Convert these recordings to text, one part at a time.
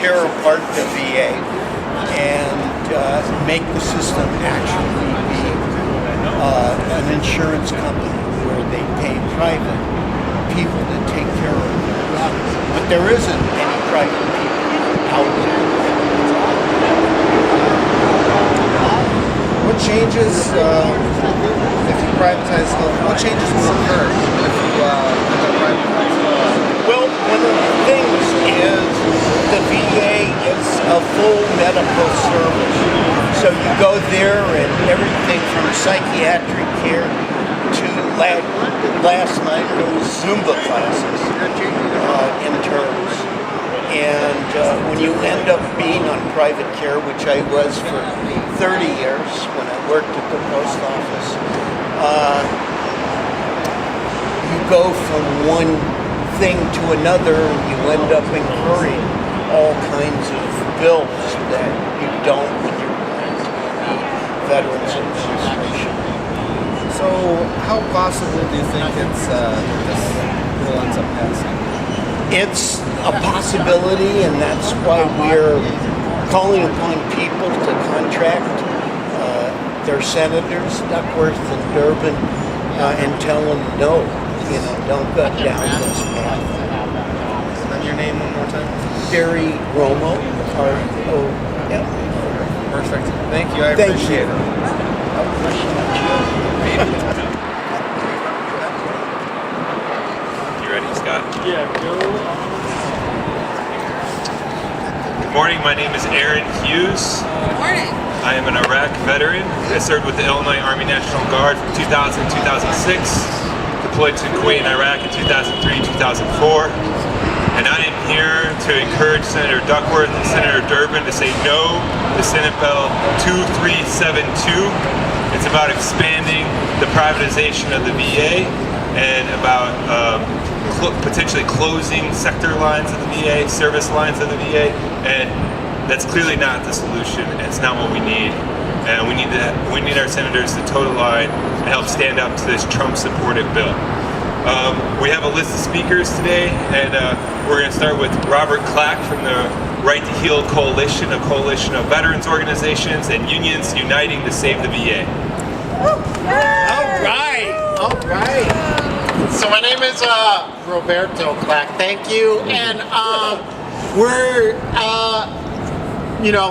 tear apart the VA and make the system actually be an insurance company where they pay private people to take care of them. But there isn't any private people out there. What changes, if you privatize health, what changes will occur if you privatize health? Well, one of the things is the VA is a full medical service. So you go there and everything from psychiatric care to last night there was Zumba classes in terms. And when you end up being on private care, which I was for 30 years when I worked at the post office, you go from one thing to another and you end up incurring all kinds of bills that you don't when you're going to the Veterans Administration. So how possible do you think this bill ends up passing? It's a possibility, and that's why we're calling upon people to contract their senators, Duckworth and Durbin, and tell them no, don't go down this path. And then your name one more time? Gary Romo, R-O-M. Perfect. Thank you. I appreciate it. You ready, Scott? Yeah, go. Good morning. My name is Aaron Hughes. Good morning. I am an Iraq veteran. I served with the Illinois Army National Guard from 2000 to 2006. Deployed to Kuwait and Iraq in 2003, 2004. And I am here to encourage Senator Duckworth and Senator Durbin to say no to Senate Bill 2372. It's about expanding the privatization of the VA and about potentially closing sector lines of the VA, service lines of the VA, and that's clearly not the solution. It's not what we need, and we need our senators to toe the line and help stand up to this Trump-supported bill. We have a list of speakers today, and we're going to start with Robert Clack from the Right to Heal Coalition, a coalition of veterans organizations and unions uniting to save the VA. All right. So my name is Roberto Clack. Thank you, and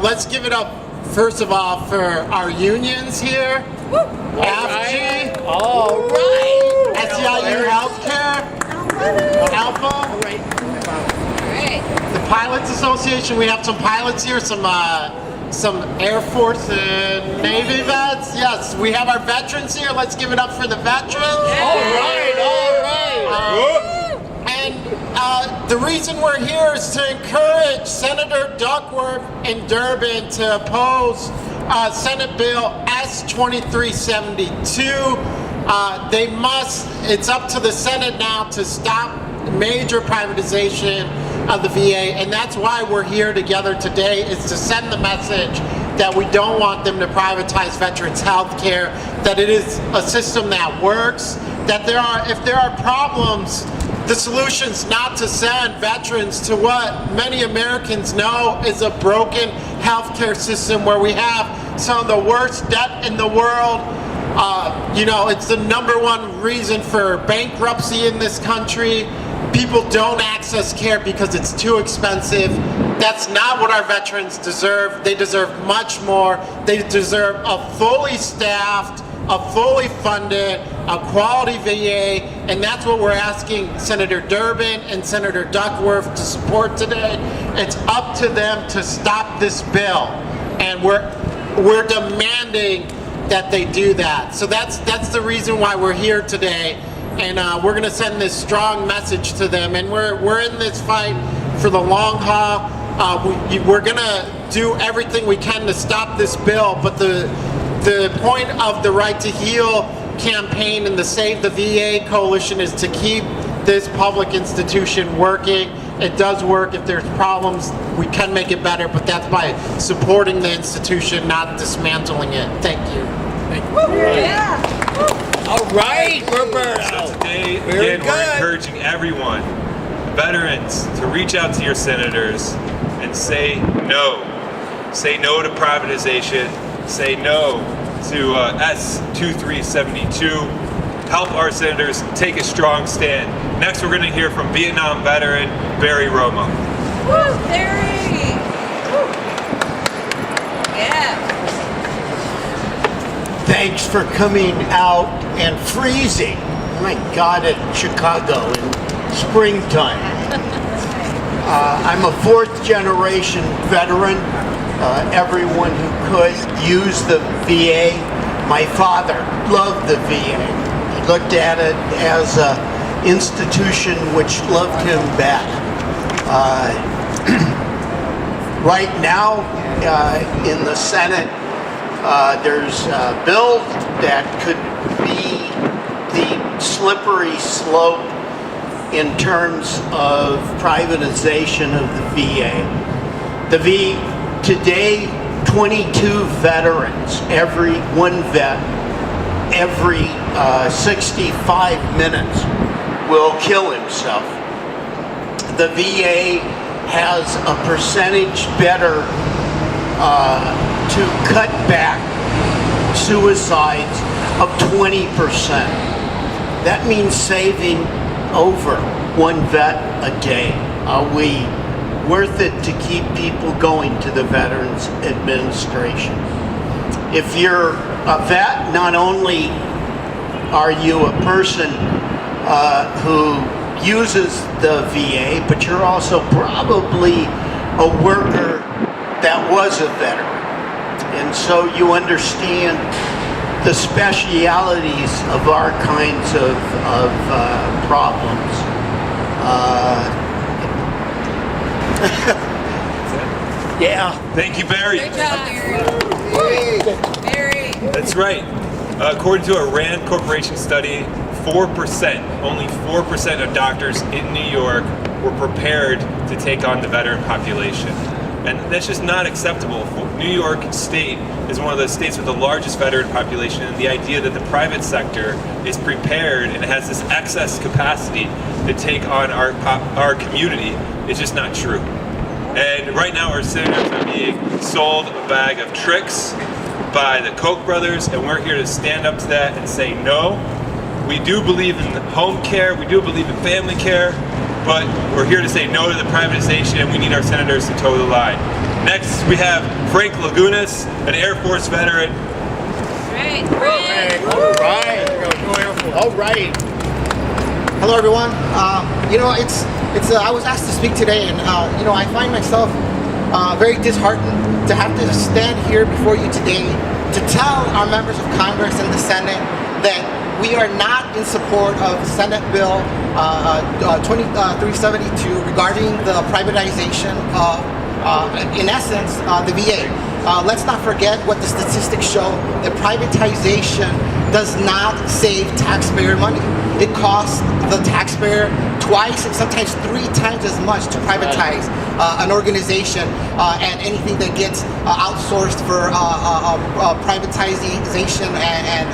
let's give it up first of all for our unions here. FG, All right. SEIU Healthcare, Alpha, the Pilots Association. We have some pilots here, some Air Force and Navy vets. Yes, we have our veterans here. Let's give it up for the veterans. All right. And the reason we're here is to encourage Senator Duckworth and Durbin to oppose Senate Bill S-2372. It's up to the Senate now to stop major privatization of the VA, and that's why we're here together today, is to send the message that we don't want them to privatize veterans health care, that it is a system that works, that if there are problems, the solution's not to send veterans to what many Americans know is a broken healthcare system where we have some of the worst debt in the world. It's the #1 reason for bankruptcy in this country. People don't access care because it's too expensive. That's not what our veterans deserve. They deserve much more. They deserve a fully staffed, a fully funded, a quality VA, and that's what we're asking Senator Durbin and Senator Duckworth to support today. It's up to them to stop this bill, and we're demanding that they do that. So that's the reason why we're here today, and we're going to send this strong message to them. And we're in this fight for the long haul. We're going to do everything we can to stop this bill, but the point of the Right to Heal campaign and the Save the VA coalition is to keep this public institution working. It does work. If there's problems, we can make it better, but that's by supporting the institution, not dismantling it. Thank you. All right, Roberto. So today, Very again, we're good. encouraging everyone, veterans, to reach out to your senators and say no. Say no to privatization. Say no to S2372. Help our senators take a strong stand. Next, we're going to hear from Vietnam veteran Barry Romo. Woo, Barry! Woo. Yeah. Thanks for coming out and freezing. My God, at Chicago in springtime. I'm a fourth generation veteran. Everyone who could use the VA. My father loved the VA. He looked at it as an institution which loved him back. Right now, in the Senate, there's a bill that could be the slippery slope in terms of privatization of the VA. Today, 22 veterans, one vet, every 65 minutes will kill himself. The VA has a percentage better to cut back suicides of 20%. That means saving over one vet a day. Are we worth it to keep people going to the Veterans Administration? If you're a vet, not only are you a person who uses the VA, but you're also probably a worker that was a veteran. And so you understand the specialities of our kinds of problems. Yeah. Thank you, Barry. Great job, Barry. That's right. According to a RAND Corporation study, 4%, only 4% of doctors in New York were prepared to take on the veteran population. And that's just not acceptable. New York State is one of the states with the largest veteran population, and the idea that the private sector is prepared and has this excess capacity to take on our community is just not true. And right now our senators are being sold a bag of tricks by the Koch brothers, and we're here to stand up to that and say no. We do believe in home care, we do believe in family care, but we're here to say no to the privatization, and we need our senators to toe the line. Next, we have Frank Lagunas, an Air Force veteran. Great. All right. All right. Hello, everyone. I was asked to speak today, and I find myself very disheartened to have to stand here before you today to tell our members of Congress and the Senate that we are not in support of Senate Bill 2372 regarding the privatization of, in essence, the VA. Let's not forget what the statistics show, that privatization does not save taxpayer money. It costs the taxpayer twice and sometimes 3 times as much to privatize an organization and anything that gets outsourced for privatization and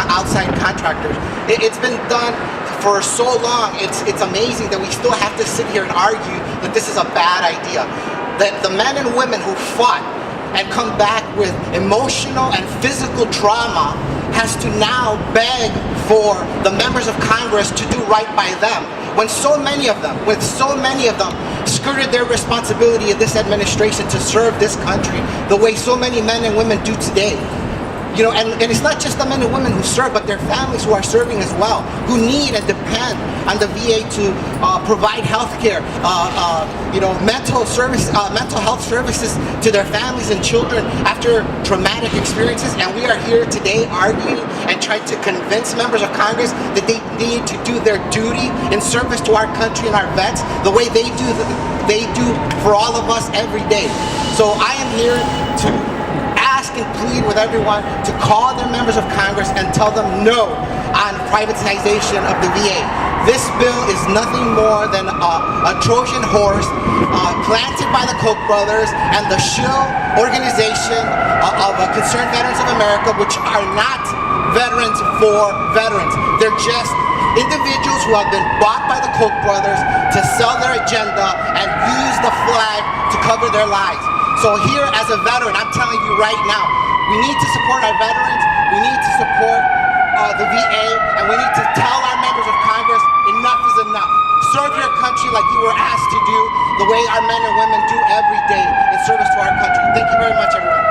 outside contractors. It's been done for so long. It's amazing that we still have to sit here and argue that this is a bad idea. That the men and women who fought and come back with emotional and physical trauma has to now beg for the members of Congress to do right by them. When so many of them skirted their responsibility in this administration to serve this country the way so many men and women do today. And it's not just the men and women who serve, but their families who are serving as well, who need and depend on the VA to provide health care, mental health services to their families and children after traumatic experiences. And we are here today arguing and trying to convince members of Congress that they need to do their duty in service to our country and our vets the way they do for all of us every day. So I am here to ask and plead with everyone to call their members of Congress and tell them no on privatization of the VA. This bill is nothing more than a Trojan horse planted by the Koch brothers and the shill organization of Concerned Veterans of America, which are not veterans for veterans. They're just individuals who have been bought by the Koch brothers to sell their agenda and use the flag to cover their lies. So here, as a veteran, I'm telling you right now, we need to support our veterans, we need to support the VA, and we need to tell our members of Congress, enough is enough. Serve your country like you were asked to do, the way our men and women do every day in service to our country. Thank you very much, everyone.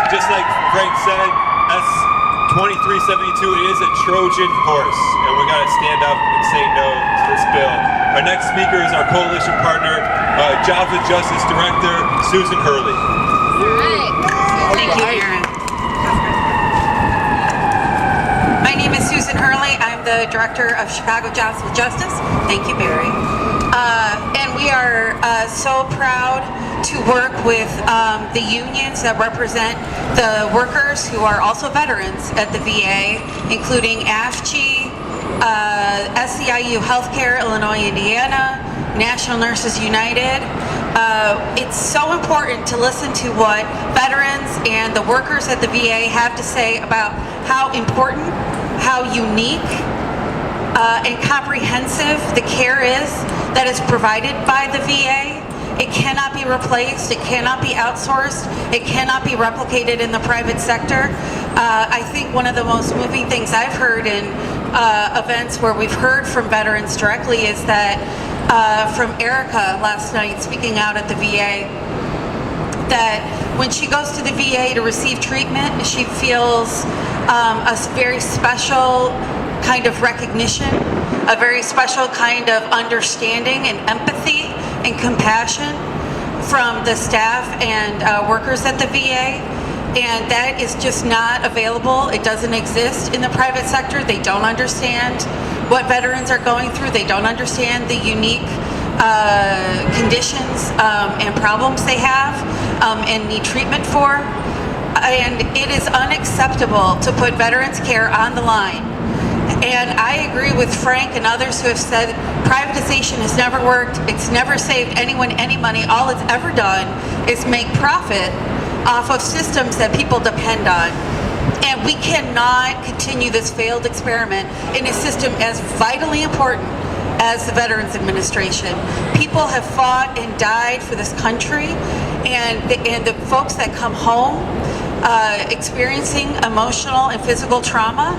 Just like Frank said, S-2372 is a Trojan horse, and we got to stand up and say no to this bill. Our next speaker is our coalition partner, Jobs with Justice Director, Susan Hurley. All right. Thank you, Aaron. My name is Susan Hurley. I'm the Director of Chicago Jobs with Justice. Thank you, Barry. And we are so proud to work with the unions that represent the workers who are also veterans at the VA, including AFG, SEIU Healthcare, Illinois, Indiana, National Nurses United. It's so important to listen to what veterans and the workers at the VA have to say about how important, how unique, and comprehensive the care is that is provided by the VA. It cannot be replaced, it cannot be outsourced, it cannot be replicated in the private sector. I think one of the most moving things I've heard in events where we've heard from veterans directly is that from Erica last night speaking out at the VA, that when she goes to the VA to receive treatment, she feels a very special kind of recognition, a very special kind of understanding and empathy and compassion from the staff and workers at the VA. And that is just not available. It doesn't exist in the private sector. They don't understand what veterans are going through. They don't understand the unique conditions and problems they have and need treatment for. And it is unacceptable to put veterans' care on the line. And I agree with Frank and others who have said privatization has never worked. It's never saved anyone any money. All it's ever done is make profit off of systems that people depend on. And we cannot continue this failed experiment in a system as vitally important as the Veterans Administration. People have fought and died for this country, and the folks that come home experiencing emotional and physical trauma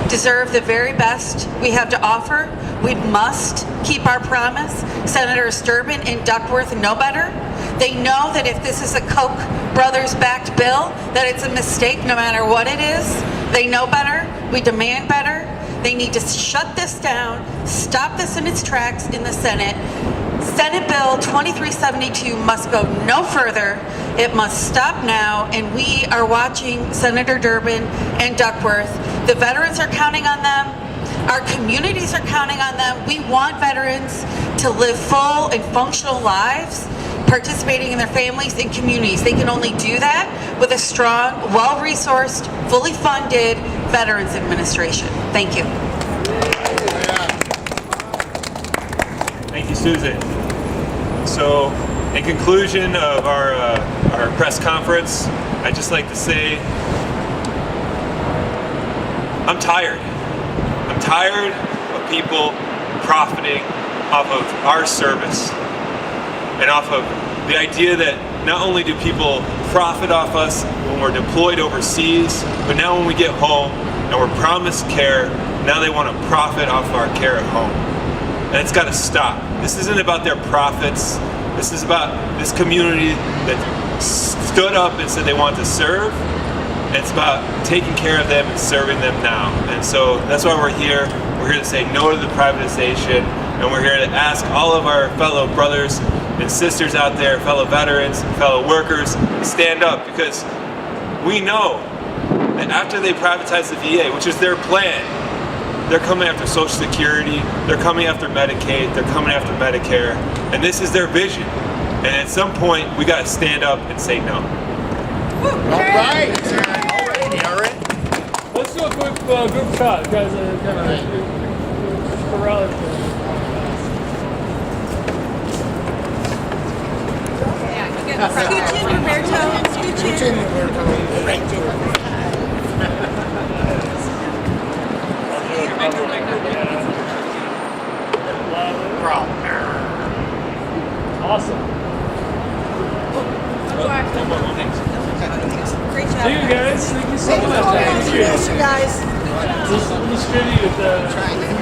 deserve the very best we have to offer. We must keep our promise. Senators Durbin and Duckworth know better. They know that if this is a Koch brothers-backed bill, that it's a mistake no matter what it is. They know better. We demand better. They need to shut this down, stop this in its tracks in the Senate. Senate Bill 2372 must go no further. It must stop now, and we are watching Senator Durbin and Duckworth. The veterans are counting on them. Our communities are counting on them. We want veterans to live full and functional lives, participating in their families and communities. They can only do that with a strong, well-resourced, fully funded Veterans Administration. Thank you. Thank you, Susan. So, in conclusion of our press conference, I'd just like to say, I'm tired. I'm tired of people profiting off of our service and off of the idea that not only do people profit off us when we're deployed overseas, but now when we get home and we're promised care, now they want to profit off of our care at home. And it's got to stop. This isn't about their profits. This is about this community that stood up and said they want to serve. And it's about taking care of them and serving them now. And so that's why we're here. We're here to say no to the privatization. And we're here to ask all of our fellow brothers and sisters out there, fellow veterans, fellow workers, to stand up, because we know that after they privatize the VA, which is their plan, they're coming after Social Security, they're coming after Medicaid, they're coming after Medicare, and this is their vision. And at some point, we got to stand up and say no. All right. All right, Aaron. Let's do a quick group shot, guys. Corral. Scooch in, Roberto. Scooch in. Awesome. Great job. Thank you guys. Thank you so much. Thank you guys. We'll distribute